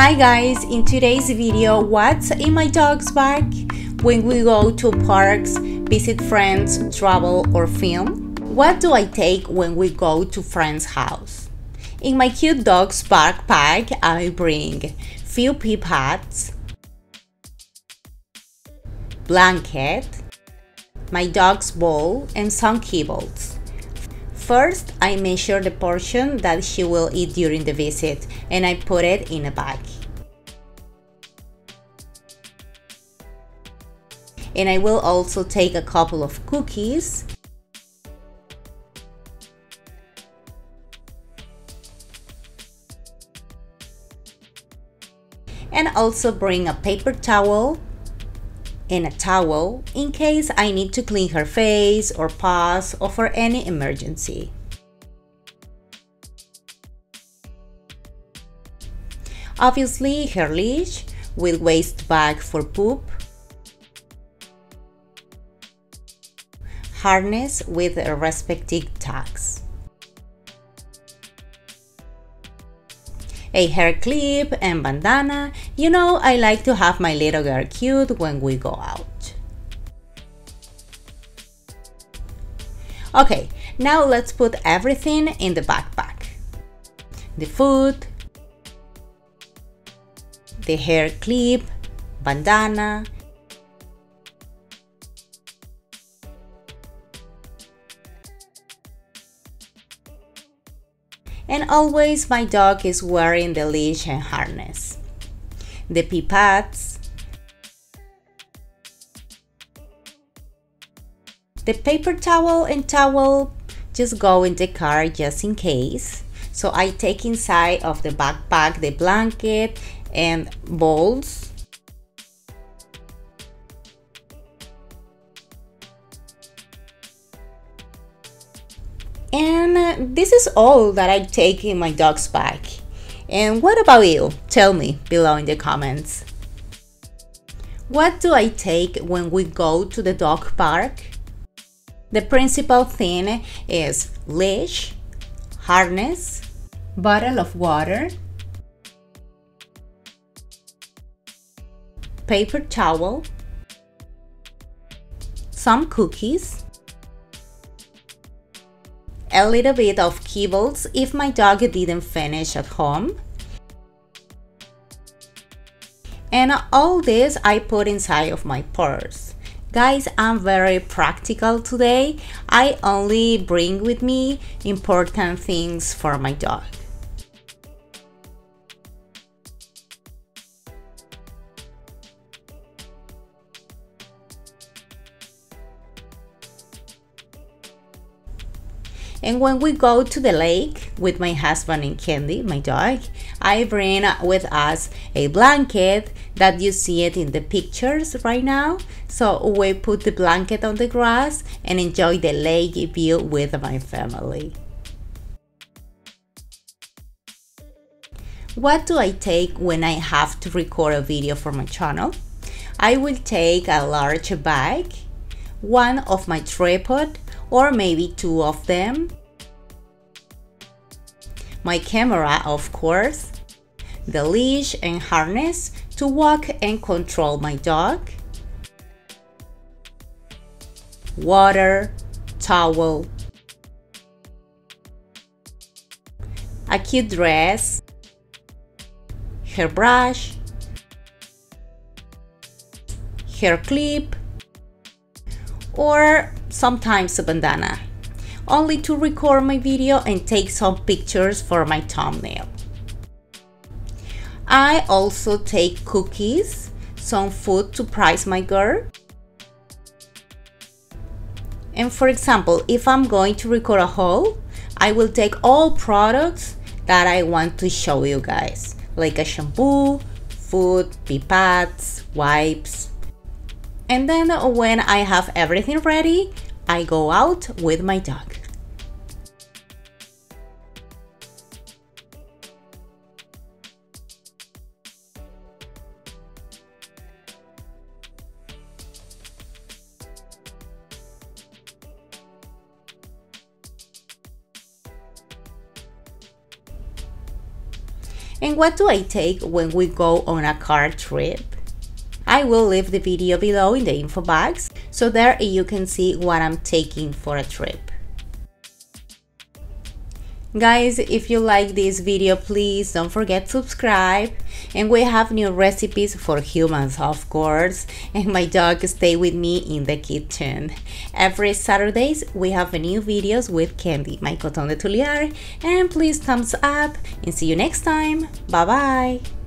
Hi guys, in today's video, what's in my dog's bag when we go to parks, visit friends, travel or film? What do I take when we go to friend's house? In my cute dog's backpack, I bring few pee pads, blanket, my dog's bowl and some kibbles. First, I measure the portion that she will eat during the visit and I put it in a bag. And I will also take a couple of cookies, and also bring a paper towel and a towel in case I need to clean her face or paws or for any emergency. Obviously, her leash with waist bag for poop, harness with respective tags, a hair clip and bandana. You know, I like to have my little girl cute when we go out. Okay, now let's put everything in the backpack. The food, the hair clip, bandana, and always my dog is wearing the leash and harness. The pee pads, the paper towel and towel just go in the car just in case. So I take inside of the backpack the blanket and bowls. And this is all that I take in my dog's bag. And what about you? Tell me below in the comments. What do I take when we go to the dog park? The principal thing is leash, harness, bottle of water, paper towel, some cookies, a little bit of kibbles if my dog didn't finish at home. And all this I put inside of my purse. Guys, I'm very practical today. I only bring with me important things for my dog. And when we go to the lake with my husband and Candy, my dog, I bring with us a blanket that you see it in the pictures right now. So we put the blanket on the grass and enjoy the lake view with my family. What do I take when I have to record a video for my channel? I will take a large bag, one of my tripod, or maybe two of them, my camera of course, the leash and harness to walk and control my dog, water, towel, a cute dress, hair brush, hair clip, or sometimes a bandana, only to record my video and take some pictures for my thumbnail. I also take cookies, some food to surprise my girl. And for example, if I'm going to record a haul, I will take all products that I want to show you guys, like a shampoo, food, pee pads, wipes. And then when I have everything ready, I go out with my dog. And what do I take when we go on a car trip? I will leave the video below in the info box, so there you can see what I'm taking for a trip. Guys, if you like this video, please don't forget to subscribe. And we have new recipes for humans, of course, and my dog stay with me in the kitchen. Every Saturdays we have new videos with Candy, my Coton de Tulear, and please thumbs up and see you next time. Bye bye.